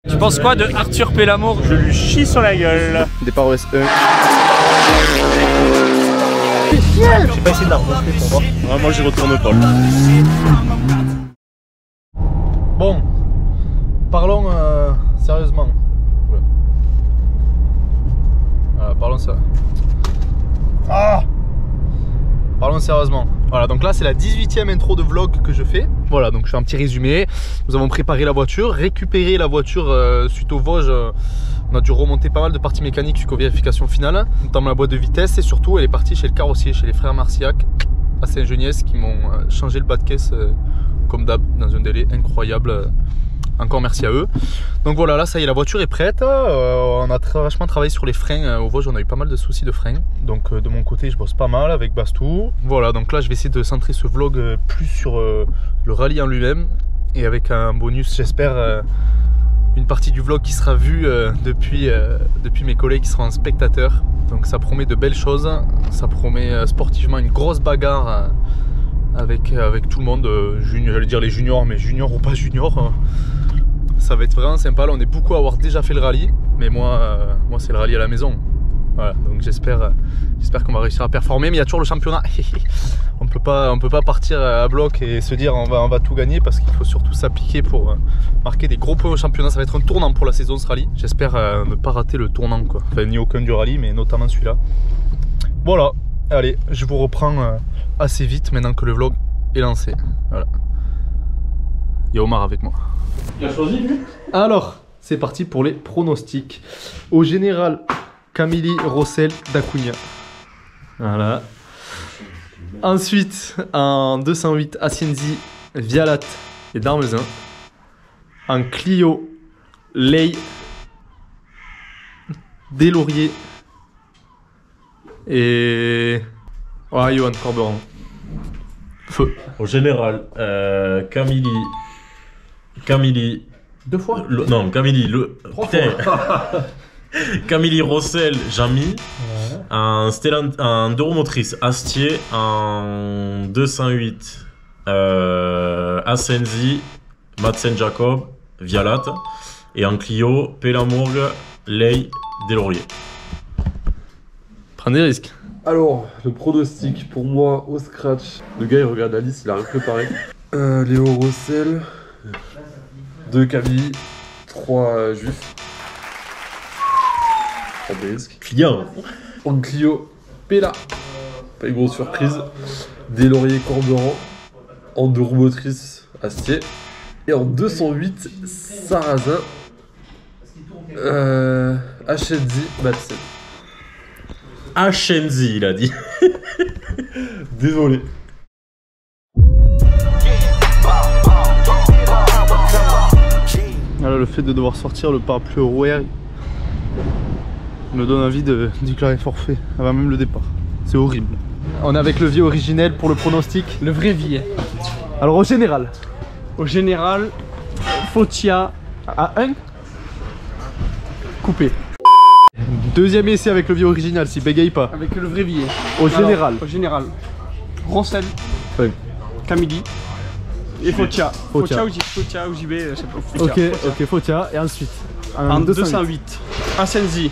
Tu penses quoi de Arthur Pélamour? Je lui chie sur la gueule. Départ OS1. J'ai pas essayé de la remonter pour voir. Ouais, moi j'y retourne pas. Bon, parlons sérieusement. Voilà, parlons ça. Parlons sérieusement. Voilà, donc là c'est la 18e intro de vlog que je fais. Voilà, donc je fais un petit résumé. Nous avons préparé la voiture, récupéré la voiture suite au Vosges. On a dû remonter pas mal de parties mécaniques jusqu'aux vérifications finales, notamment la boîte de vitesse, et surtout elle est partie chez le carrossier, chez les frères Marciac à Saint-Geniès, qui m'ont changé le bas de caisse comme d'hab dans un délai incroyable. Encore merci à eux. Donc voilà, là ça y est, la voiture est prête. On a vachement travaillé sur les freins. Au Vosges on a eu pas mal de soucis de freins. Donc de mon côté je bosse pas mal avec Bastou. Voilà, donc là je vais essayer de centrer ce vlog plus sur le rallye en lui-même. Et avec un bonus, j'espère, une partie du vlog qui sera vue depuis mes collègues qui seront en spectateur. Donc ça promet de belles choses. Ça promet sportivement une grosse bagarre avec tout le monde. J'allais dire les juniors, mais juniors ou pas juniors. Ça va être vraiment sympa. Là on est beaucoup à avoir déjà fait le rallye, mais moi c'est le rallye à la maison. Voilà, donc j'espère qu'on va réussir à performer, mais il y a toujours le championnat. on peut pas partir à bloc et se dire on va tout gagner, parce qu'il faut surtout s'appliquer pour marquer des gros points au championnat. Ça va être un tournant pour la saison ce rallye. J'espère ne pas rater le tournant, quoi. Enfin, ni aucun du rallye, mais notamment celui-là. Voilà, allez, je vous reprends assez vite maintenant que le vlog est lancé. Voilà. Il y a Omar avec moi. Il a choisi lui. Alors, c'est parti pour les pronostics. Au général, Camille Rossel d'Acuna. Voilà. Ensuite, en 208, Asienzi, Vialat et Darmezin. En Clio, Ley, Deslauriers et Johan Corberan. Feu. Au général, Camille. Deux fois. Non, Camille. Putain. Camille Rossel, Jamy. Ouais. Un deux roues motrices, Astier. En 208, Asenzi, Madsen Jacob, Vialat. Et en Clio, Pélamour, Ley, Deslauriers. Prends des risques. Alors, le pronostic pour moi au scratch. Le gars il regarde la liste, il a rien préparé. Léo Rossel, 2 Camille, 3 Juifs. Prends des risques. Client. En Clio, Péla. Pas une grosse surprise. Deslauriers Corberan. En 2 roues motrices, Astier. Et en 208, Sarrazin. Hachenzi, Madsen. Hachenzi, il a dit. Désolé. Alors, le fait de devoir sortir le parapluie au Rouer me donne envie de déclarer forfait avant même le départ. C'est horrible. On est avec le vieux originel pour le pronostic. Le vrai vie. Alors au général. Au général, Fotia à 1 coupé. Deuxième essai avec le vieux original, s'il bégaye pas. Avec le vrai vie. Au général. Au général. Rossel, Camille et Fotia. Fotia ou JB, je sais pas. Fotia. Ok, Fotia. Et ensuite en 208, Asenzi,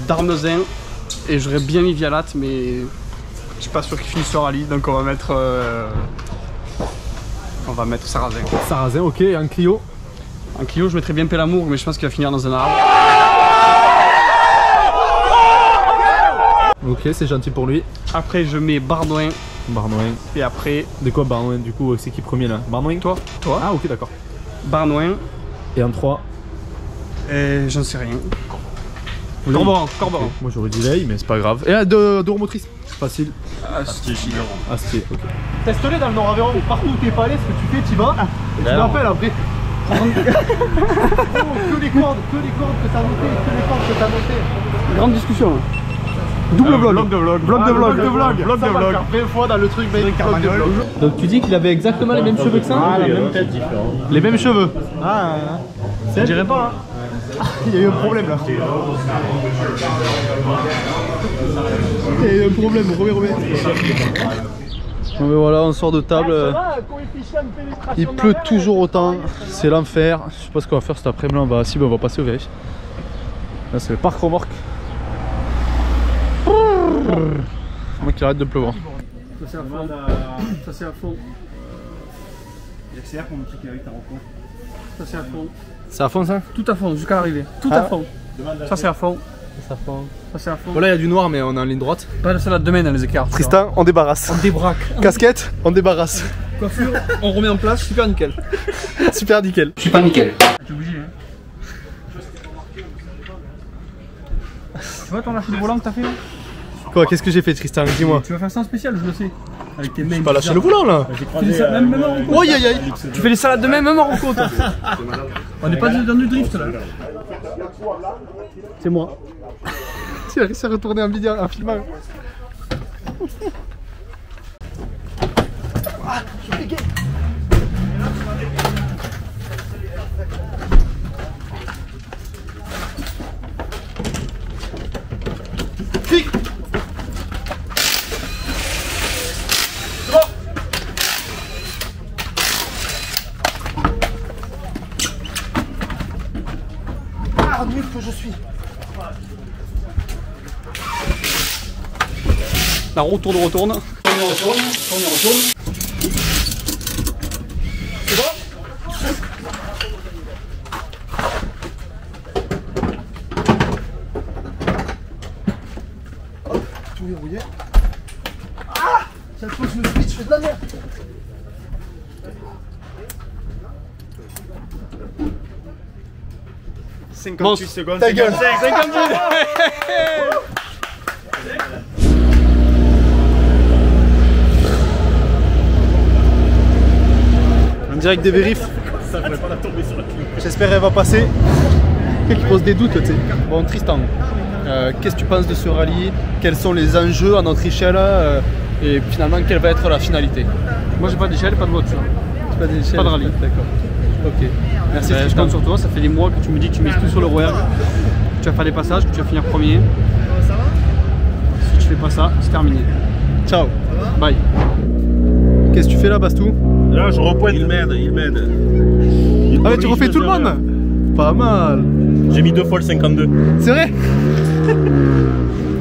Darmezin, et j'aurais bien mis Vialat, mais je suis pas sûr qu'il finisse le rallye, donc on va mettre Sarrazin. Sarrazin, ok. Et en Clio? En Clio, je mettrais bien Pélamour, mais je pense qu'il va finir dans un arbre. Ok, c'est gentil pour lui. Après, je mets Bardouin. Bardouin. Et après... De quoi Bardouin du coup? C'est qui premier là? Bardouin? Toi. Ah ok, d'accord. Bardouin. Et en 3? J'en sais rien. Corberan. Okay. Moi j'aurais dit Ley, mais c'est pas grave. Et deux roues motrices. Facile. Astier, ok. Teste-les dans le Nord-Aveyron. Partout où t'es pas allé, ce que tu fais, tu vas. Et tu m'appelles après. que les cordes que t'as notées, Grande discussion. Double vlog. Vlog de vlog. Première fois dans le truc vlog de vlog. Donc tu dis qu'il avait exactement les mêmes cheveux que ça? Ah, la même tête différente. Les mêmes cheveux? Ah, je dirais pas, hein. Il y a eu un problème là. Il y a eu un problème, remets. Bon, mais voilà, on sort de table. Il pleut toujours autant, c'est l'enfer. Je sais pas ce qu'on va faire cet après-midi, on va passer au VF. Là c'est le parc remorque. Moi qui arrête de pleuvoir. Ça c'est à fond. Ça c'est à fond. J'accélère pour montrer qu'avec ta rencontre. Ça c'est à fond. C'est à fond ça? Tout à fond, jusqu'à l'arrivée. Tout à fond. Ça c'est à fond. Ça c'est à fond. Voilà, il y a du noir mais on est en ligne droite. Pas de salade de main dans les écarts. Tristan, on débarrasse. On débraque. Casquette, on débarrasse. Coiffure, on remet en place, super nickel. Super nickel. Je suis pas nickel. T'es obligé hein. Tu vois ton lâcher de volant que t'as fait là? Quoi, qu'est-ce que j'ai fait Tristan? Dis-moi. Tu vas faire ça en spécial, je le sais. Avec tes mains. Pas lâcher le volant là. Tu fais les même en rencontre. Aïe aïe aïe. Tu fais les salades de même en rencontre. On n'est pas dans du drift là. C'est moi. Tu as réussi à retourner un vidéo, un film. Ah, nul que je suis. La roue tourne, retourne. Tourne. C'est bon? Hop, tout verrouillé. Ah! Cette fois je me switch, je fais de la merde. Bon, secondes. Ta gueule. En direct des vérifs. J'espère qu'elle va passer. Quelqu'un qui pose des doutes, tu sais. Bon, Tristan, qu'est-ce que tu penses de ce rallye? Quels sont les enjeux à notre échelle? Et finalement, quelle va être la finalité? Moi j'ai pas d'échelle, pas de voiture. Pas d'échelle. Pas de rallye. D'accord. Ok. Merci Je Tristan. compte sur toi, ça fait des mois que tu me dis que tu mises tout sur le rouage, que tu vas faire des passages, que tu vas finir premier. Si tu fais pas ça, c'est terminé. Ciao. Bye. Qu'est-ce que tu fais là, Bastou? Là, je repointe. Il m'aide. Ah mais tu refais tout le monde? Pas mal. J'ai mis 2 fois le 52. C'est vrai?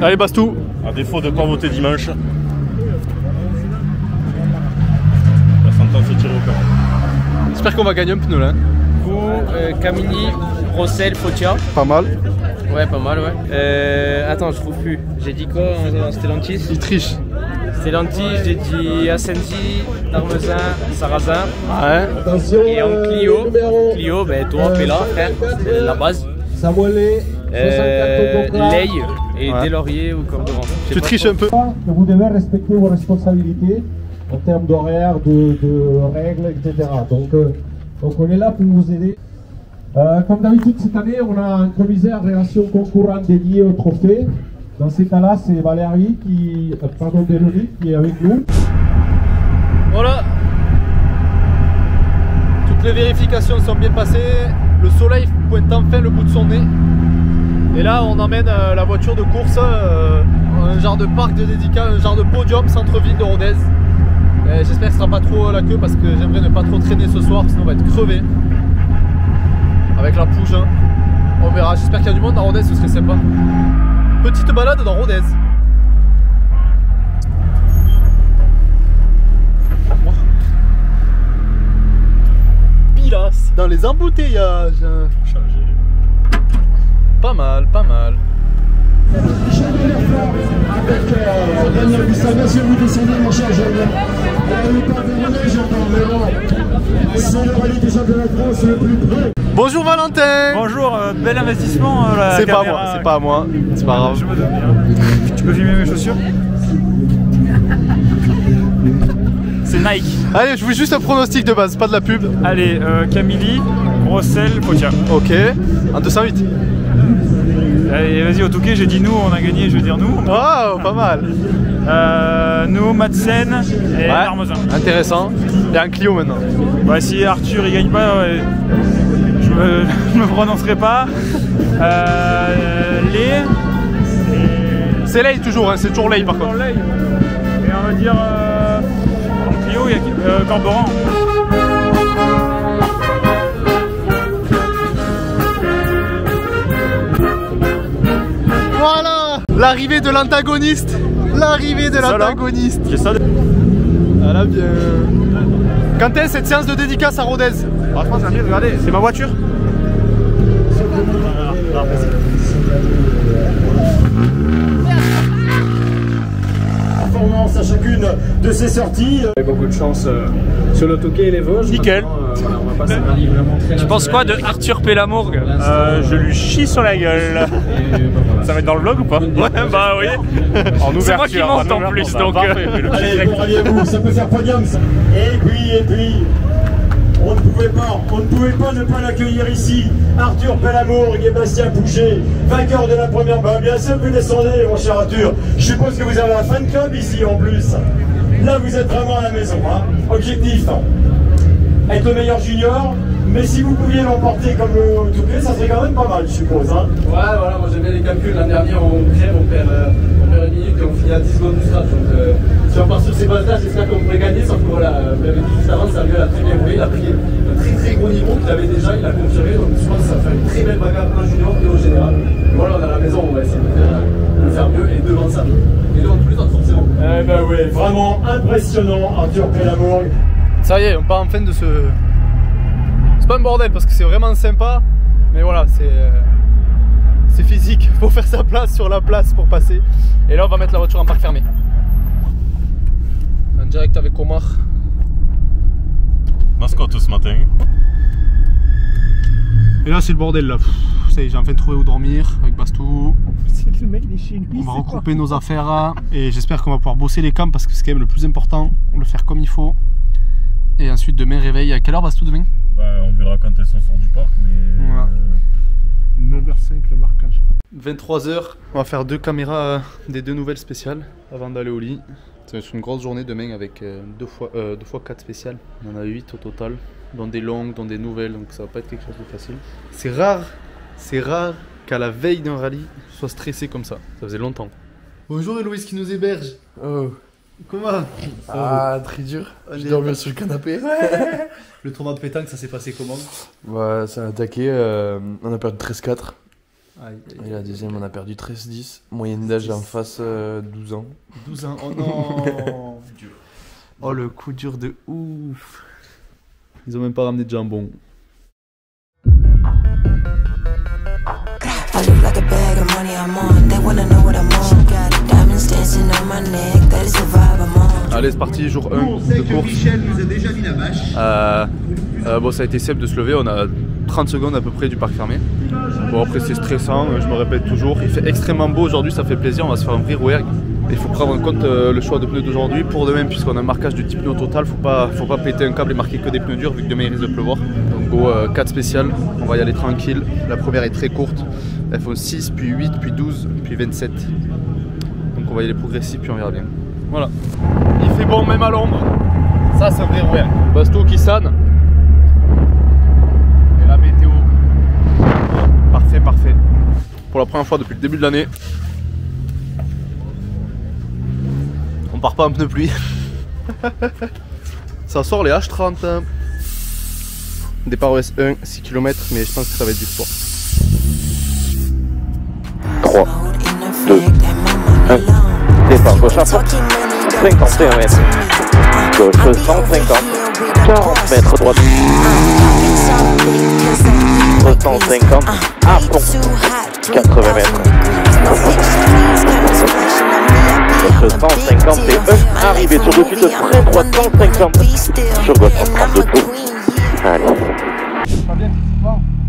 Allez Bastou. À défaut de ne pas voter dimanche. La sentence est tirée au corps. J'espère qu'on va gagner un pneu là. Vous, Camini, Rossel, Fotia. Pas mal. Ouais, pas mal, ouais. Attends, je trouve plus. J'ai dit quoi en Stellantis? Il triche. Stellantis, j'ai dit Ascenzi, Darmesin, Sarrazin. Ouais. Et en Clio, ben toi, Pella, frère, c'est la base. Ley et Ouais. Deslauriers ou Cordoran. Tu triches un peu. Vous devez respecter vos responsabilités en termes d'horaire, de règles, etc. Donc on est là pour vous aider. Comme d'habitude, cette année, on a un commissaire relation concurrente dédié au trophée. Dans ces cas-là, c'est Valérie Véronique qui est avec nous. Voilà. Toutes les vérifications sont bien passées. Le soleil pointe enfin le bout de son nez. Et là, on emmène la voiture de course, un genre de parc de dédicace, un genre de podium centre-ville de Rodez. J'espère que ce sera pas trop la queue parce que j'aimerais ne pas trop traîner ce soir, sinon on va être crevé. Avec la pouge. On verra. J'espère qu'il y a du monde dans Rodez, ce serait sympa. Petite balade dans Rodez. Pilas dans les embouteillages. Pas mal, pas mal. Bonjour Valentin. Bonjour, bel investissement la C'est pas caméra. moi, c'est pas à moi, c'est pas grave. Je me doute bien. Tu peux filmer mes chaussures? C'est Nike. Allez, je veux juste un pronostic de base, pas de la pub. Allez, Camili, Rossel, Fotia. Ok, en 208. Allez, vas-y, au Touquet, j'ai dit nous, on a gagné, je vais dire nous. Oh, pas mal. Nous, Madsen et Darmesin. Intéressant. Il y a un Clio maintenant. Bah, si Arthur il gagne pas, ouais, je me prononcerai pas. C'est Ley toujours, hein, c'est toujours Ley par contre. Et on va dire en Clio, il y a Cordoran. L'arrivée de l'antagoniste. L'arrivée de l'antagoniste. J'ai ça. Voilà bien. Quand est cette séance de dédicace à Rodez? Franchement, c'est regardez, c'est ma voiture. Performance à chacune de ces sorties. Beaucoup de chance sur le Touquet et les Vosges. Nickel. Voilà, on va passer un rallye vraiment très. Tu penses quoi de Arthur Pélamourgue? Je lui chie sur la gueule. Ça va être dans le vlog ou pas? Ouais, bah oui. En ouverture. C'est moi qui monte en plus, donc. Allez, bon, ralliez-vous, ça peut faire podium ça. Et puis, on ne pouvait pas ne pas l'accueillir ici. Arthur Pélamourgue et Bastien Pouchet, vainqueurs de la première. Bah, bien sûr, vous descendez, mon cher Arthur. Je suppose que vous avez un fan club ici en plus. Là, vous êtes vraiment à la maison. Hein. Objectif, être le meilleur junior. Mais si vous pouviez l'emporter comme le Touquet, ça serait quand même pas mal, je suppose. Hein. Ouais, voilà, moi j'aime bien les calculs. L'année dernière, on crève, on perd une minute et on finit à 10 secondes du stade. Donc, si on part sur ces bases-là, c'est ça qu'on pourrait gagner. Sauf que voilà, vous l'avez dit juste avant, Samuel a très bien roulé. Il a pris un très très gros niveau qu'il avait déjà, il a confirmé. Donc, je pense que ça va faire une très belle bagarre en junior et au général. Et voilà, on est à la maison, on va essayer de faire mieux et devant ça. Et devant tous les autres, forcément. Eh ben oui, vraiment impressionnant, Arthur Pélamourgue. Ça y est, on part enfin de ce. C'est pas un bordel parce que c'est vraiment sympa, mais voilà, c'est physique. Faut faire sa place sur la place pour passer. Et là, on va mettre la voiture en parc fermé. En direct avec Omar. Mascotte ce matin. Et là, c'est le bordel là. Ça y est, j'ai enfin trouvé où dormir avec Bastou. On va regrouper nos affaires et j'espère qu'on va pouvoir bosser les camps parce que c'est quand même le plus important. Le faire comme il faut. Et ensuite, demain, réveil. À quelle heure, Bastou, demain? Bah, on verra quand elles sont sorties du parc, mais. Voilà. 9h05 le marquage. 23h, on va faire 2 caméras des 2 nouvelles spéciales avant d'aller au lit. Ça va être une grosse journée demain avec 2 fois 4 spéciales. On en a 8 au total, dont des longues, dont des nouvelles, donc ça va pas être quelque chose de facile. C'est rare qu'à la veille d'un rallye, je sois stressé comme ça. Ça faisait longtemps. Bonjour Héloïse qui nous héberge. Oh. Comment? Ah, très dur. J'ai dormi sur le canapé. Le tournoi de pétanque, ça s'est passé comment? Ouais, ça a attaqué. On a perdu 13-4. Et la deuxième, on a perdu 13-10. Moyenne d'âge en face, 12 ans. 12 ans, oh non. Oh, le coup dur de ouf. Ils ont même pas ramené de jambon. Allez, c'est parti, jour 1 de course. Bon, ça a été simple de se lever, on a 30 secondes à peu près du parc fermé. Bon, après c'est stressant, je me répète toujours. Il fait extrêmement beau aujourd'hui, ça fait plaisir, on va se faire un vrai rouergue. Il faut prendre en compte le choix de pneus d'aujourd'hui pour demain, puisqu'on a un marquage de 10 pneus au total. Faut pas péter un câble et marquer que des pneus durs, vu que demain il risque de pleuvoir. Donc go 4 spéciales, on va y aller tranquille. La première est très courte, elles font 6, puis 8, puis 12, puis 27. Donc on va y aller progressif, puis on verra bien. Voilà. Il fait bon même à l'ombre. Ça c'est un vrai rouergue. Bastou qui sonne. Et la météo. Parfait, parfait. Pour la première fois depuis le début de l'année, on part pas en pneu pluie. Ça sort les H30. Départ OS1, 6 km, mais je pense que ça va être du sport. 3, 2, 1. Départ gauche à fond. 51 mètres. Gauche 150. 40 mètres droite. 150. À fond. 80 mètres. Gauche 151. Arrivé sur le fil de frein droite 150. Sur gauche 132 tours. Allez. Pas bien,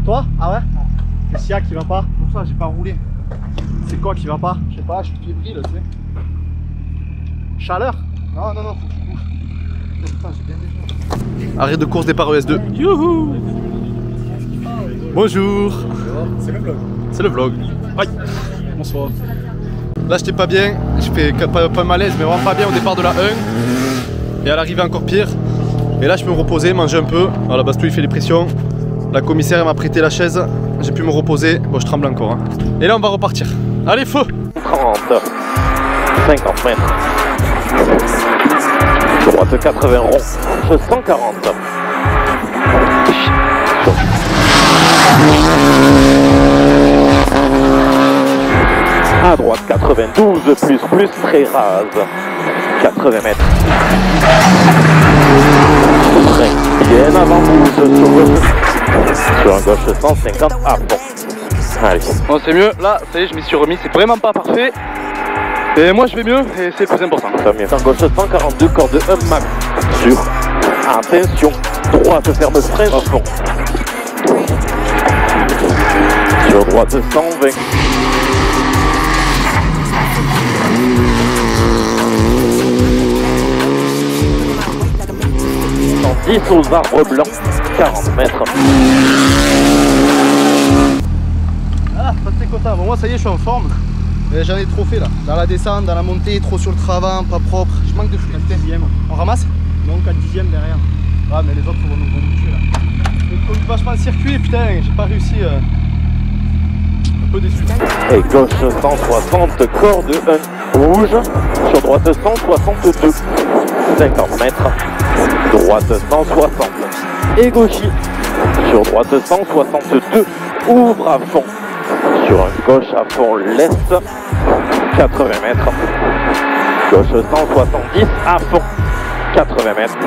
toi? Ah ouais? C'est Sia qui va pas? Pour ça j'ai pas roulé. C'est quoi qui va pas? Je sais pas, je suis fébrile, tu sais. Chaleur? Non, non, non, faut que tu bouges. Putain, j'ai bien déjà. Arrêt de course départ ES2. Youhou! Bonjour! C'est le vlog. C'est le vlog. Aïe! Bonsoir. Là j'étais pas bien, j'ai fait pas malaise, mais vraiment pas bien au départ de la 1. Et à l'arrivée encore pire. Et là je peux me reposer, manger un peu. Voilà, Bastou il fait les pressions. La commissaire m'a prêté la chaise. J'ai pu me reposer. Bon, je tremble encore. Hein. Et là on va repartir. Allez, feu! 30, 50 mètres. Droite 80 rond. 140. À droite 80. 92 plus, très rase. 80 mètres. Frein bien avant bouge sur gauche. Sur un gauche 150 à fond. Allez. Bon, c'est mieux. Là, ça y est, je m'y suis remis. C'est vraiment pas parfait. Et moi, je vais mieux et c'est le plus important. Ça mieux. En gauche 142, corde 1 max. Sur. Attention. Droite ferme frein à fond. Sur droite 120. 10 aux arbres blancs, 40 mètres. Ah, pas très content. Bon, moi, ça y est, je suis en forme. J'en ai trop fait là. Dans la descente, dans la montée, trop sur le travail, pas propre. Je manque de fluidité. On ramasse? Non, 4/10 derrière. Ah, mais les autres vont nous tuer là. Je compte vachement le circuit, putain, j'ai pas réussi. Un peu déçu. Et gauche 160, corde 1, rouge. Sur droite 162, 50 mètres. Droite 160. Et gauchis. Sur droite 162, ouvre à fond. Sur un gauche à fond l'est, 80 mètres. Gauche 170 à fond, 80 mètres.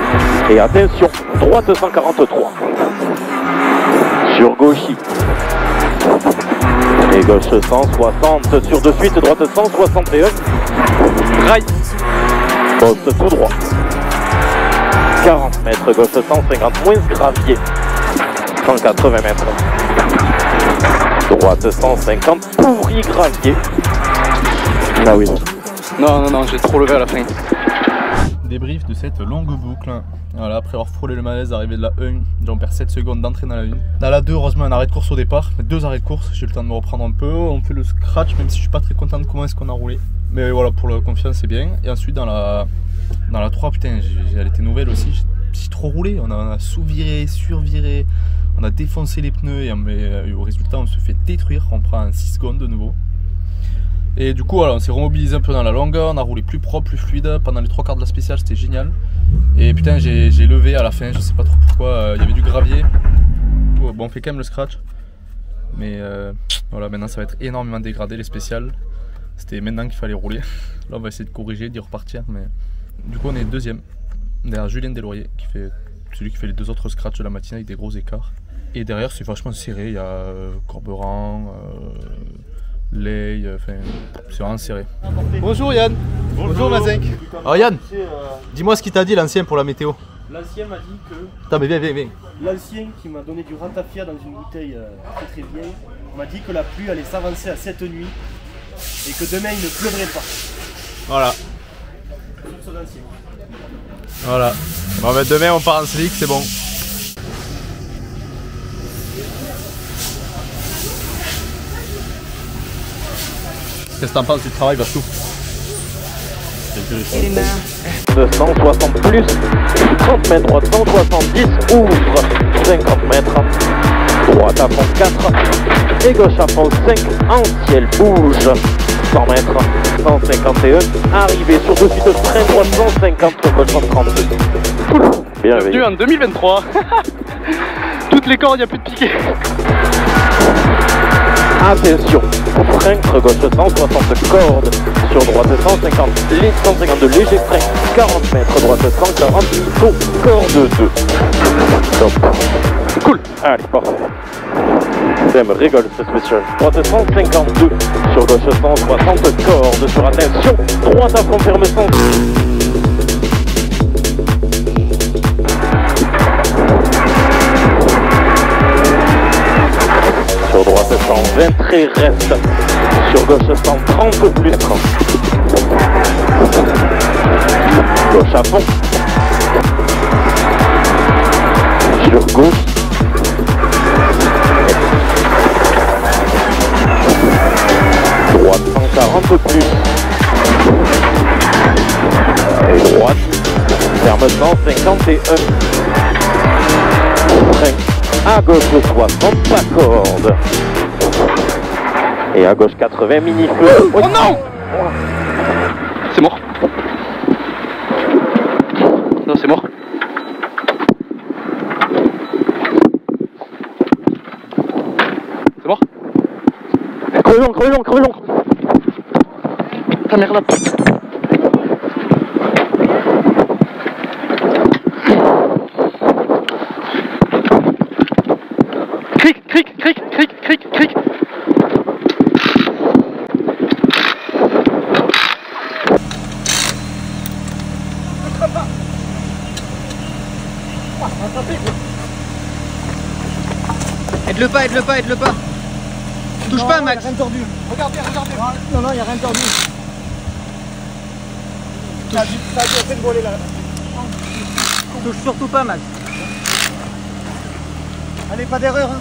Et attention, droite 143. Sur gauchis. Et gauche 160 sur de suite, droite 161. Rail. Poste tout droit. 40 mètres, gauche 150, moins gravier. 180 mètres. Droite 150, pourri gravier. Ah oui. Non, j'ai trop levé à la fin. Débrief de cette longue boucle. Voilà, après avoir frôlé le malaise, arrivé de la 1, j'en perds 7 secondes d'entrée dans la 1. Dans la 2, heureusement, un arrêt de course au départ. 2 arrêts de course, j'ai eu le temps de me reprendre un peu. On fait le scratch, même si je suis pas très content de comment est-ce qu'on a roulé. Mais voilà, pour la confiance, c'est bien. Et ensuite, dans la 3, putain, elle était nouvelle aussi. J'ai trop roulé. On a sous-viré, sur-viré. On a défoncé les pneus et au résultat, on se fait détruire. On prend 6 secondes de nouveau. Et du coup, voilà, on s'est remobilisé un peu dans la longueur, on a roulé plus propre, plus fluide. Pendant les 3 quarts de la spéciale, c'était génial. Et putain, j'ai levé à la fin, je sais pas trop pourquoi, il y avait du gravier. Bon, on fait quand même le scratch. Mais voilà, maintenant ça va être énormément dégradé les spéciales. C'était maintenant qu'il fallait rouler. Là, on va essayer de corriger, d'y repartir. Mais du coup, on est deuxième, derrière Julien Deslauriers, celui qui fait les 2 autres scratchs de la matinée avec des gros écarts. Et derrière, c'est vachement serré, il y a Corberan, Ley, enfin, c'est vraiment serré. Bonjour Yann. Bonjour Mazenk. Alors Yann, dis-moi ce qu'il t'a dit l'ancien pour la météo. L'ancien m'a dit que... Attends, mais viens. L'ancien qui m'a donné du ratafia dans une bouteille très vieille m'a dit que la pluie allait s'avancer à cette nuit et que demain il ne pleuvrait pas. Voilà. Sur ce l'ancien. Voilà. Bon, ben demain on part en slick, c'est bon. Qu'est-ce que t'en penses du travail, Bachou? 260 plus, 30 mètres, droite 170, ouvre, 50 mètres, droite à fond 4, et gauche à fond 5, en ciel, bouge, 100 mètres, 151, arrivé sur de suite, frein droite 150, sur gauche 132. Bien bienvenue en 2023. Toutes les cordes, il n'y a plus de piquet. Attention, frein, gauche 160 cordes, sur droite 152 léger frein, 40 mètres, droite 140, saut, corde 2. Top. Cool, allez, parfait. Ça me rigole ce spécial. Droite 152, sur gauche 160 cordes, sur attention, droite à fond ferme 100. Sur droite 120, très reste. Sur gauche 130 plus 30. Gauche à fond. Sur gauche. Droite 140 plus. Et droite. Ferme 151. Frein. À gauche 60, pas corde. Et à gauche 80, mini-feu. Oh non! C'est mort. Non, c'est mort. C'est mort. Crevons. ta mère la pute. Cric, cric, cric, cric, cric, cric. Aide-le pas, aide-le pas, aide-le pas. Touche pas, Max. Y'a rien tordu. Regardez, regardez. Non, non, y'a rien tordu. Ça a dû faire le voler là. Touche surtout pas, Max. Allez, pas d'erreur. Hein.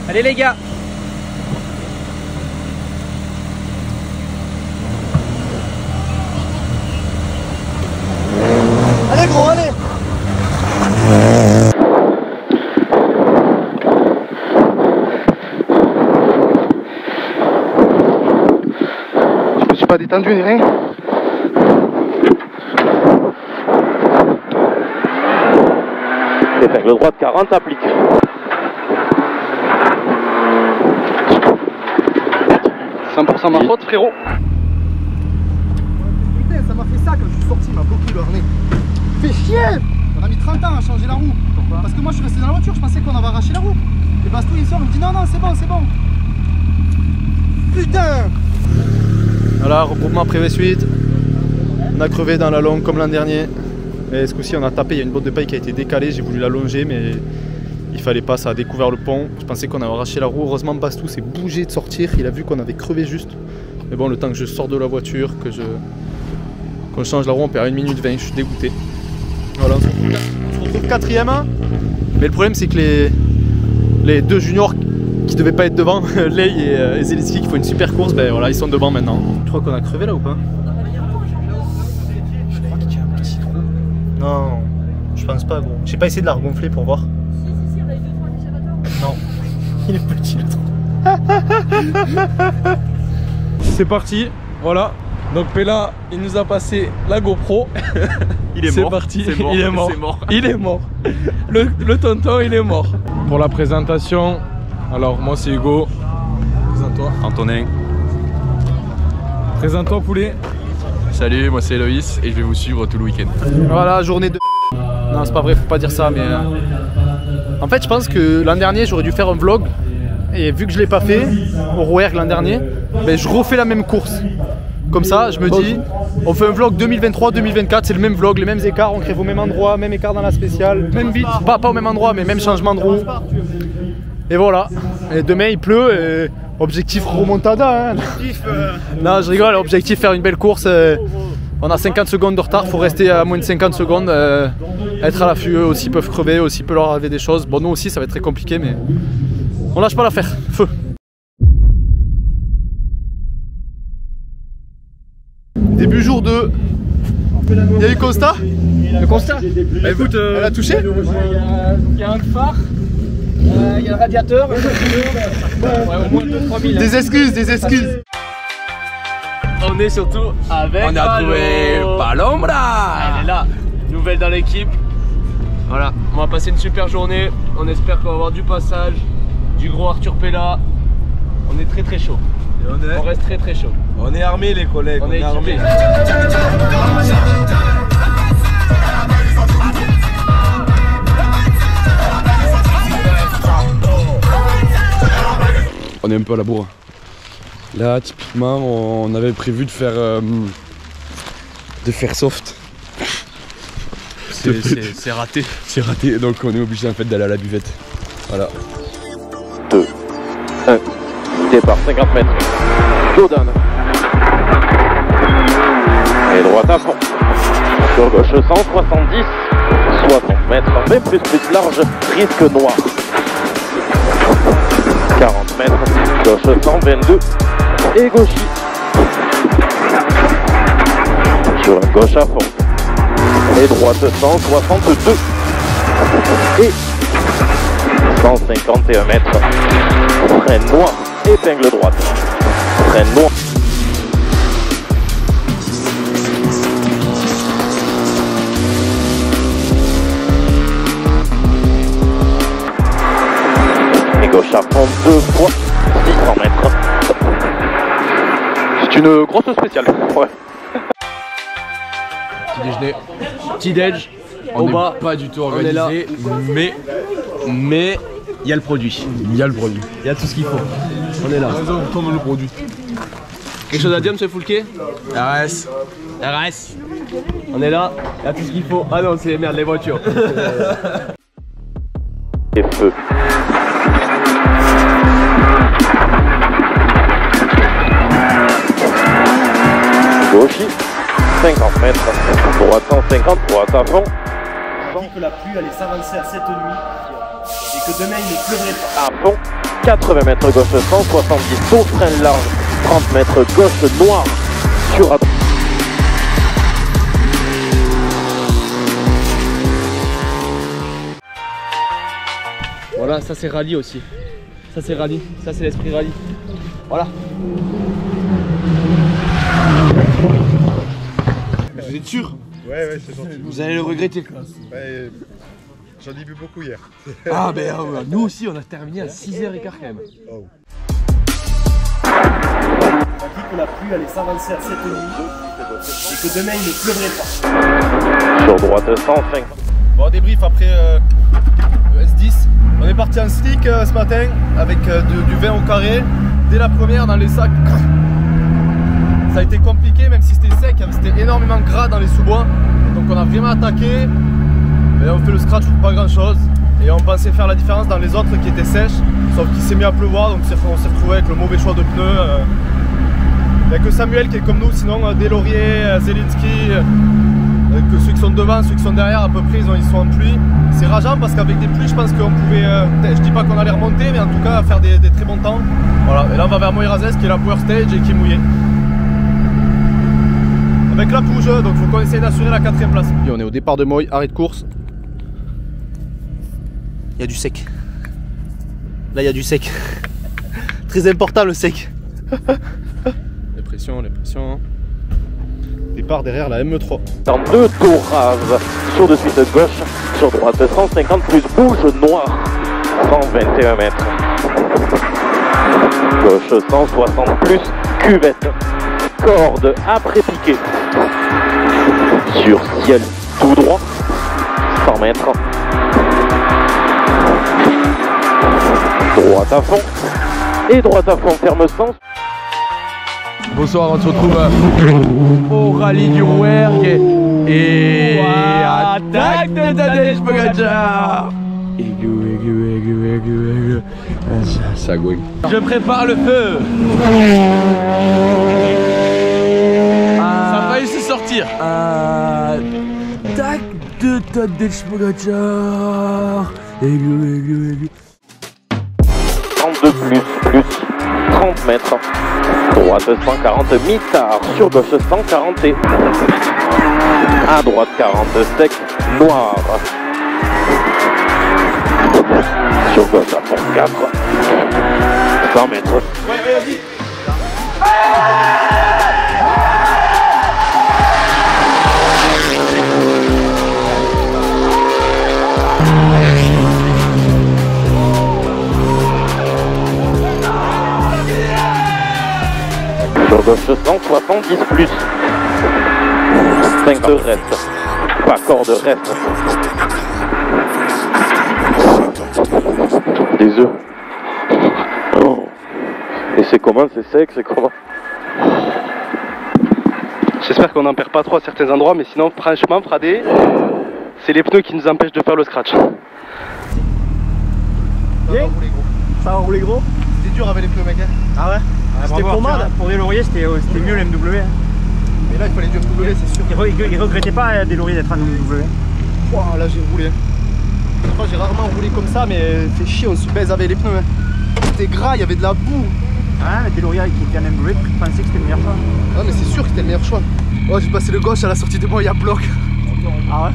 Allez, les gars. Allez, gros, allez. Je me suis pas détendu ni rien. Épingle droite 40 applique. C'est 100% ma faute, frérot. Putain, ça m'a fait ça quand je suis sorti, il m'a bloqué le harnais. Fais chier. On a mis 30 ans à changer la roue. Pourquoi? Parce que moi je suis resté dans la voiture, je pensais qu'on avait arraché la roue. Et Bastou il sort, il me dit non, non, c'est bon, c'est bon. Putain. Voilà, regroupement privé suite. On a crevé dans la longue comme l'an dernier. Et ce coup-ci on a tapé, il y a une botte de paille qui a été décalée, j'ai voulu la longer mais il fallait pas, ça a découvert le pont. Je pensais qu'on avait arraché la roue, heureusement Bastou s'est bougé de sortir, il a vu qu'on avait crevé juste. Mais bon, le temps que je sors de la voiture, qu'on change la roue, on perd 1 minute 20, je suis dégoûté. Voilà, on se retrouve 4ème. Mais le problème c'est que les deux juniors qui devaient pas être devant, Lei et Zelitsky qui font une super course, ben voilà, ils sont devant maintenant. Tu crois qu'on a crevé là ou pas? Je crois qu'il y a un petit trou. Non, je pense pas gros. J'ai pas essayé de la regonfler pour voir. Si, on a eu 2-3 échappatoires. Non, il est petit le trou. C'est parti, voilà. Donc Pella, il nous a passé la GoPro. Il est mort. C'est parti, C'est mort. il est mort. C'est mort. Il est mort. Le tonton, il est mort. Pour la présentation, alors moi c'est Hugo. Présente-toi. Antonin. Présente-toi poulet. Salut, moi c'est Eloïs et je vais vous suivre tout le week-end. Voilà, journée de... Non, c'est pas vrai, faut pas dire ça, mais... En fait, je pense que l'an dernier, j'aurais dû faire un vlog. Et vu que je l'ai pas fait, au Rouergue l'an dernier, ben, je refais la même course. Comme ça, je me dis, on fait un vlog 2023-2024, c'est le même vlog, les mêmes écarts, on crève au même endroit, même écart dans la spéciale, même vite, pas au même endroit, mais même changement de roue. Et voilà. Et demain, il pleut, et objectif remontada. Hein. Non, je rigole, objectif faire une belle course. On a 50 secondes de retard, faut rester à moins de 50 secondes, être à l'affût, eux aussi peuvent crever, eux aussi peut leur arriver des choses. Bon, nous aussi, ça va être très compliqué, mais on lâche pas l'affaire. Feu. Début jour 2. Il y a eu constat? Le constat? Bah écoute, elle a touché? Il y a un phare, il y a un radiateur, ouais, au moins 2-3 000. Des excuses, des excuses. On est surtout avec On a trouvé Palombra. Elle est là, nouvelle dans l'équipe. Voilà, on va passer une super journée. On espère qu'on va avoir du passage, du gros Arthur Pella. On est très chaud. On reste très chaud. On est armés les collègues, on est armés. On est un peu à la bourre. Là typiquement on avait prévu de faire soft. C'est raté. C'est raté, donc on est obligé en fait d'aller à la buvette. Voilà. 2, 1, départ 50 mètres. Jordan. Et droite à fond. Sur gauche 170, 60 mètres, mais plus large, risque noir. 40 mètres, gauche 122 et gauchis. Sur une gauche à fond. Et droite 162 et 151 mètres. Freine noir, épingle droite. Freine noir. Et gauche à fond 2 fois 600 mètres. une grosse spéciale. Ouais. Petit déjeuner, petit déj, au bas, pas du tout organisé, organisé, mais il y a le produit. il y a le produit. Il y a tout ce qu'il faut. On est là. Comme le produit. Quelque chose à dire, monsieur Foulquet? RS. RS. On est là, il y a tout ce qu'il faut. Ah non, c'est merde, les voitures. Et feu. Gauche, 50 mètres, droite 150, droite à fond. On dit que la pluie allait s'avancer à cette nuit et que demain il ne pleuvrait pas. À fond, 80 mètres gauche 170, saut frein large, 30 mètres gauche noir sur à droite. Voilà, ça c'est rallye aussi. Ça c'est rallye, ça c'est l'esprit rallye. Voilà. Vous êtes sûr? Ouais, c'est gentil. Vous allez le regretter. Ouais, j'en ai bu beaucoup hier. Ah ben nous aussi on a terminé à 6h15 quand même. Oh. On dit que la pluie allait s'avancer à cette nuit et que demain il ne pleuvrait pas. Sur droite 105. Bon, débrief après le S10. On est parti en slick ce matin avec du vin au carré. Dès la première dans les sacs. Ça a été compliqué même si c'était sec, c'était énormément gras dans les sous-bois. Donc on a vraiment attaqué. Et on fait le scratch pour pas grand chose. Et on pensait faire la différence dans les autres qui étaient sèches. Sauf qu'il s'est mis à pleuvoir, donc on s'est retrouvé avec le mauvais choix de pneus. Il n'y a que Samuel qui est comme nous, sinon Deslauriers, Zelitsky, que ceux qui sont devant, ceux qui sont derrière à peu près ils sont en pluie. C'est rageant parce qu'avec des pluies je pense qu'on pouvait, je dis pas qu'on allait remonter mais en tout cas faire des très bons temps. Voilà, et là on va vers Moirazès qui est la power stage et qui est mouillée. Avec la pouge, donc il faut qu'on essaye d'assurer la 4ème place. Et on est au départ de Moy, arrêt de course. Il y a du sec. Là il y a du sec. Très important le sec. Les pressions. Départ derrière la ME3. Dans 2 tours rases, sur de suite gauche, sur droite 150 plus bouge noir, 121 mètres. Gauche 160 plus cuvette, corde après piqué. Sur ciel tout droit, 100 mètres. Droite à fond, et droite à fond ferme sens. Bonsoir, on se retrouve au rallye du Rouergue et attaque de Tadej Pogacar. Aigu. Ça gouille. Je prépare le feu. Ça a failli se sortir. Attaque de Tadej Pogacar. Aigu. 32 plus 30 mètres. Droite 140 mi-tard, sur gauche 140 et à droite 40 sec, noir. Sur gauche à fond 4, 100 mètres. Ouais, vas-y. Sur gauche 170 plus 5 de reste, pas corde reste. Des œufs. Oh. Et c'est comment? C'est sec? C'est comment? J'espère qu'on n'en perd pas trop à certains endroits, mais sinon franchement Fradé, c'est les pneus qui nous empêchent de faire le scratch. Bien. Ça va rouler gros. C'était dur avec les pneus mec. Ah ouais. C'était pour moi, pour Deslauriers c'était mieux le MW. Mais là il fallait du MW c'est sûr. Il regrettait pas Deslauriers d'être un MW. Wow, là j'ai roulé. Je crois que j'ai rarement roulé comme ça mais fait chier, on se baise avec les pneus. C'était gras, il y avait de la boue. Ah mais Deslauriers qui était un MW, je pensais que c'était le meilleur choix. Ah mais c'est sûr que c'était le meilleur choix. Oh j'ai passé le gauche à la sortie de moi, il y a bloc. Ah ouais.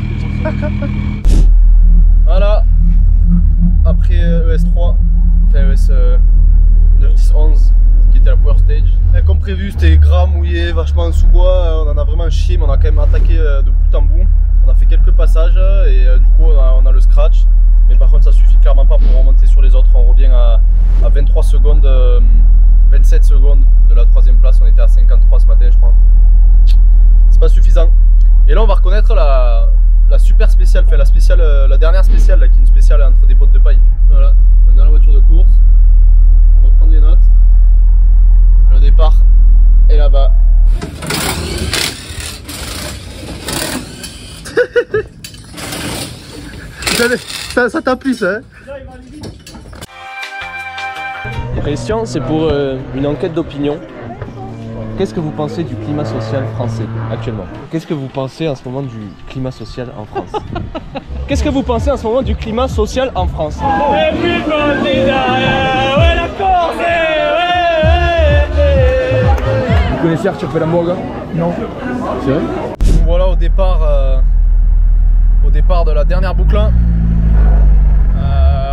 Voilà. Après ES3, enfin ES 9, 10, 11 qui était la power stage. Et comme prévu c'était gras, mouillé, vachement en sous-bois, on en a vraiment chié mais on a quand même attaqué de bout en bout. On a fait quelques passages et du coup on a le scratch. Mais par contre ça suffit clairement pas pour remonter sur les autres, on revient à 23 secondes 27 secondes de la 3ème place, on était à 53 ce matin je crois. C'est pas suffisant. Et là on va reconnaître la super spéciale, enfin la dernière spéciale là, qui est une spéciale entre des bottes de paille. Voilà, on est dans la voiture de course. On va prendre les notes. Le départ est là-bas. ça t'a plu ça hein? Christian, c'est pour une enquête d'opinion. Qu'est-ce que vous pensez du climat social français actuellement? Qu'est-ce que vous pensez en ce moment du climat social en France? Qu'est-ce que vous pensez en ce moment du climat social en France? Et puis candidat, ouais la Corse, Vous connaissez Arthur Pellembourg? Non. C'est vrai? Voilà au départ de la dernière boucle.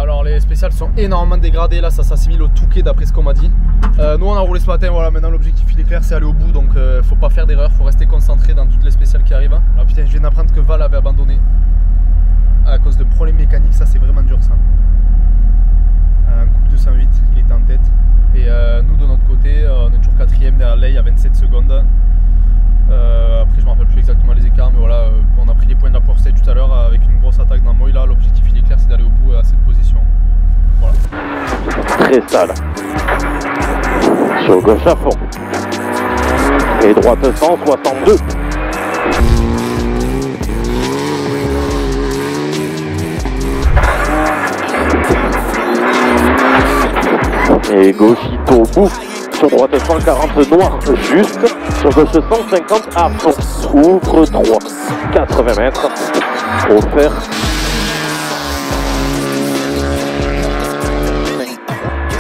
Alors les spéciales sont énormément dégradées, là ça s'assimile au Touquet d'après ce qu'on m'a dit. Nous on a roulé ce matin, voilà, maintenant l'objectif il est clair, c'est aller au bout, donc faut pas faire d'erreur, faut rester concentré dans toutes les spéciales qui arrivent. Alors putain, je viens d'apprendre que Val avait abandonné à cause de problèmes mécaniques, ça c'est vraiment dur ça. Un couple 208, il était en tête. Et nous de notre côté, on est toujours 4ème derrière Ley à 27 secondes. Après je me rappelle plus exactement les écarts, mais voilà, on a pris les points de la Porsche tout à l'heure avec une grosse attaque dans Moy. Là l'objectif il est clair, c'est d'aller au bout à cette position. Voilà. Très sale. Sur gauche à fond. Et droite 162. Et gauchito au bout. Sur droite 140 noir juste. Sur gauche 150 à fond. Ouvre droit. 80 mètres. Offert.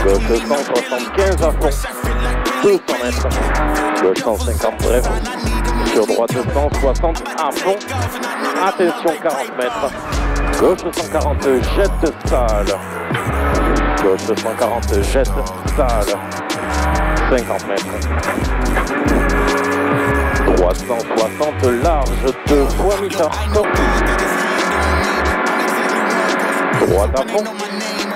Gauche 175 à fond. 200 mètres. Gauche 150 bref. Sur droite 160 à fond. Attention 40 mètres. Gauche 140 jette sale. Gauche 140 jette sale. 50 mètres. Droite 160 large 2 fois mi-temps. Droite à fond.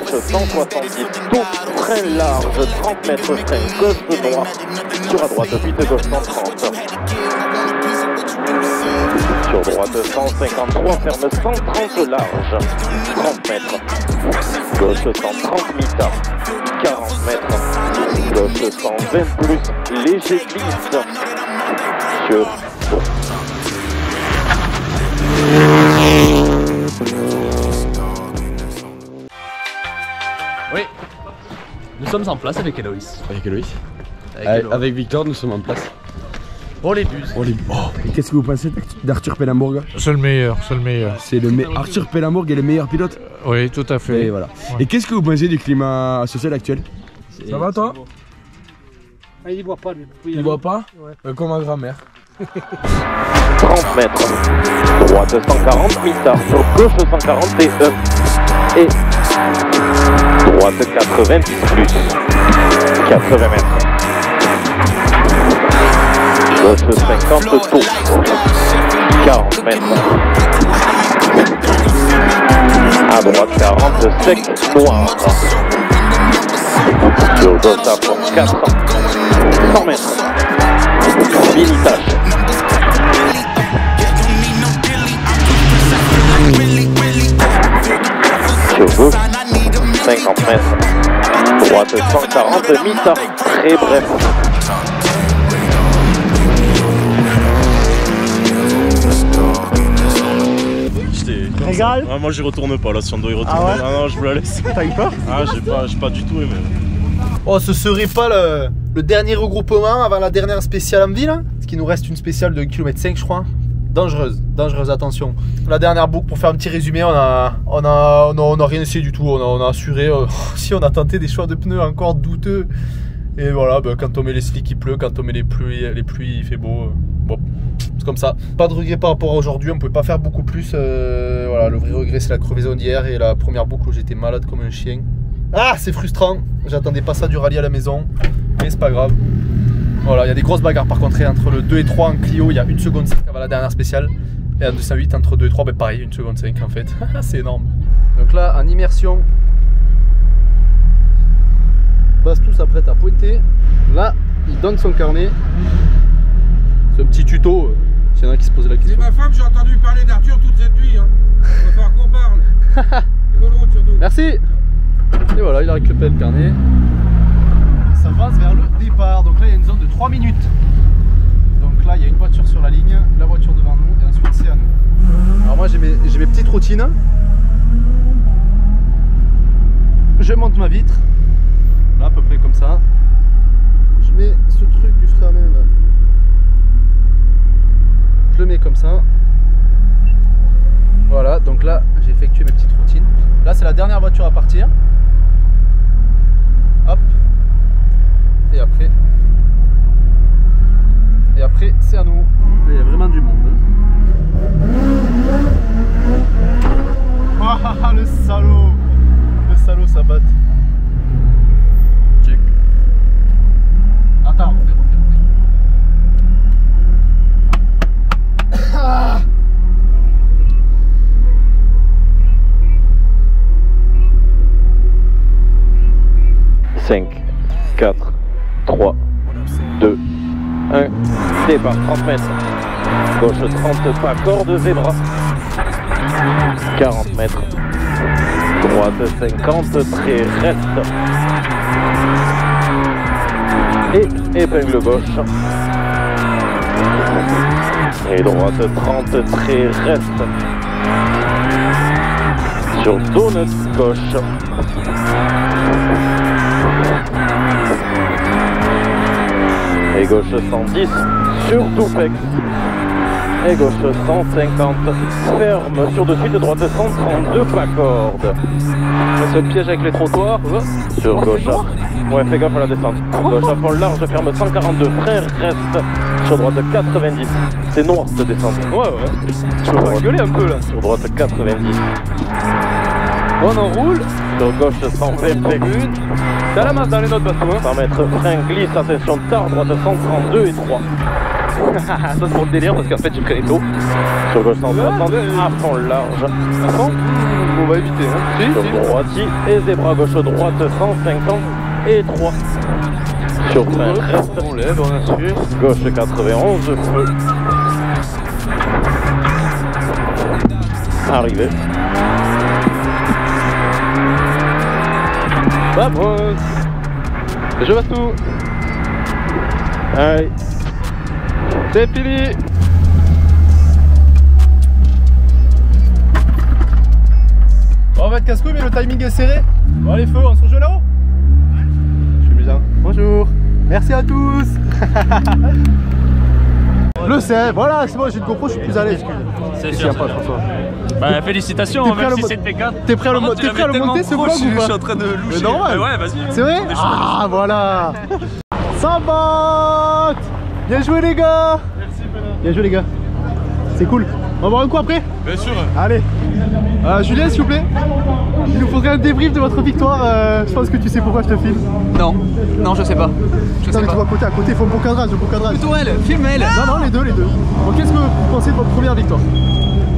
170 tout frein large 30 mètres frein gauche droit. Sur à droite 8 gauche 130. Sur droite 153 ferme 130 large 30 mètres. Gauche 130 mi-temps 40 mètres. Gauche 120 plus léger glisse. Sur bon. Oui, nous sommes en place avec Héloïse. Avec Héloïse. Avec Victor, nous sommes en place. Pour les bus. Oh. Et qu'est-ce que vous pensez d'Arthur Pellembourg? C'est le meilleur, c'est le meilleur. C'est Arthur Pellembourg est le meilleur pilote? Oui, tout à fait. Et voilà. Ouais. Et qu'est-ce que vous pensez du climat social actuel? Ça va toi? Ah, il boit pas lui. Il boit pas? Ouais. Comme ma grand-mère. 30 mètres. Droite 140 mi-temps. Sur gauche 141. Et droite 90 plus. 80 mètres. Gauche 50 tôt. 40 mètres. À droite 40 sec noir. Sur gauche à fond 400. 100 mètres. Mini tâche. Sur gauche 50 mètres. Droite 140 mi-temps. Très bref. Régal. Ah, moi j'y retourne pas là, si on doit y retourner. Ah ouais? Ah non, je vous la laisse. T'as eu peur? Ah, j'ai pas du tout aimé. Oh, ce serait pas le dernier regroupement avant la dernière spéciale en ville, hein? Parce qu'il nous reste une spéciale de 1,5 km je crois. Dangereuse, attention. La dernière boucle, pour faire un petit résumé, on a rien essayé du tout, on a assuré. Si on a tenté des choix de pneus encore douteux. Et voilà, bah, quand on met les slicks il pleut, quand on met les pluies il fait beau. Bon, c'est comme ça. Pas de regret par rapport à aujourd'hui, on pouvait pas faire beaucoup plus. Voilà, le vrai regret c'est la crevaison d'hier et la première boucle où j'étais malade comme un chien. Ah, c'est frustrant, j'attendais pas ça du rallye à la maison, mais c'est pas grave. Voilà, il y a des grosses bagarres par contre, entre le 2 et 3 en Clio, il y a 1 seconde 5 avant la dernière spéciale. Et à 208 entre 2 et 3, ben pareil, 1 seconde 5 en fait. C'est énorme. Donc là, en immersion. Bastou s'apprête à pointer. Là, il donne son carnet. C'est un petit tuto, s'il y en a qui se posaient la question. C'est ma femme, j'ai entendu parler d'Arthur toute cette nuit. Hein. Il va falloir qu'on parle. Bonne route surtout. Merci. Et voilà, il a récupéré le carnet. Ça avance vers le départ. Donc là, il y a une zone de 3 minutes. Donc là, il y a une voiture sur la ligne, la voiture devant nous, et ensuite c'est à nous. Alors moi, j'ai mes petites routines. Je monte ma vitre. Là, à peu près comme ça. Je mets ce truc du frein à main là. Je le mets comme ça. Voilà, donc là, j'ai effectué mes petites routines. Là, c'est la dernière voiture à partir. Hop. Et après, c'est à nous. Il y a vraiment du monde. Ah, le salaud! Le salaud, ça batte. Check. Attends, on fait. Ah! Cinq, 4, 3, 2, 1, départ 30 mètres, gauche 30 pas, corde zébra, 40 mètres, droite 50, trait reste, et épingle gauche, et droite 30, trait reste, sur donut gauche, et gauche 110 sur Doupex, et gauche 150 ferme sur de suite, droite 132 pas corde, ce piège avec les trottoirs sur gauche, ouais fais gaffe à la descente, gauche à fond large ferme 142 frein reste sur droite 90, c'est noir de descente, ouais tu peux pas gueuler un peu là, sur droite 90, on enroule, sur gauche 120 prévue. T'as la masse dans les notes parce que 100 mètres, frein glisse, attention tard, droite 132 et 3. Ça c'est pour le délire parce qu'en fait j'ai pris les taux. Sur gauche 160, à fond large. À fond on va éviter hein. Sur droite et zébra gauche droite 150 et 3. Sur frein reste, on lève, on assure. Gauche 91, feu. Arrivé. Vamos! Je passe tout! Allez! C'est fini! Bon, on va être casse-couille, mais le timing est serré. Bon, les feux, on se rejoint là-haut? Je suis amusant. Bonjour! Merci à tous! Le sait, voilà, c'est bon, j'ai une GoPro, je suis plus à l'aise. C'est sûr. François. Bah félicitations, même si c'est T4. T'es prêt à le monter ce vlog ou pas? Je suis en train de loucher. Mais normal. Ouais, vas-y. C'est vrai? Ah voilà. Ça botte. Bien joué les gars. Merci Benoît. Bien joué les gars. C'est cool. On va boire un coup après? Bien sûr. Allez. Julien s'il vous plaît. Il nous faudrait un débrief de votre victoire. Je pense que tu sais pourquoi je te filme. Non, non je sais pas. Je sais pas. Tu vois à côté, il faut un beau cadrage, Plutôt elle, filme elle. Non, les deux. Bon, qu'est-ce que vous pensez de votre première victoire?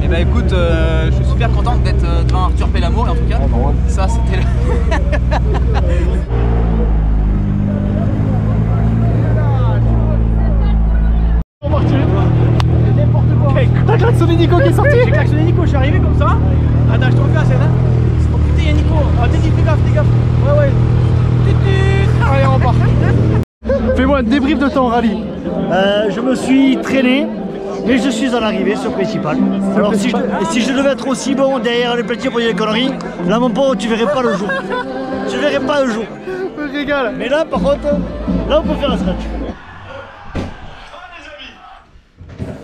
Eh ben écoute, je suis super content d'être devant Arthur Pélamour et en tout cas, ça c'était le... T'as klaxonné Nico qui est sorti? J'ai klaxonné Nico, je suis arrivé comme ça. Attends, je te refais la scène. Oh putain, y'a Nico. Ah, fais gaffe. Ouais. Allez, on part. Fais-moi un débrief de ton rallye. Je me suis traîné, mais je suis à l'arrivée sur le principal. Alors si je devais être aussi bon derrière les platines pour dire des conneries, là mon pauvre, tu verrais pas le jour. Tu verrais pas le jour. Je me régale. Mais là par contre, là on peut faire un scratch.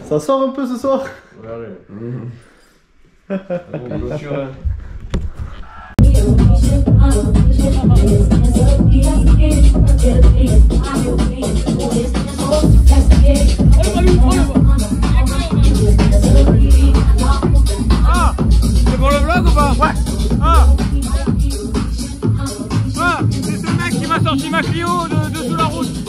Ça sort un peu ce soir? Ouais. Ah, c'est pour le vlog ou pas? Ouais. Ah, c'est ce mec qui m'a sorti ma Clio de sous la route.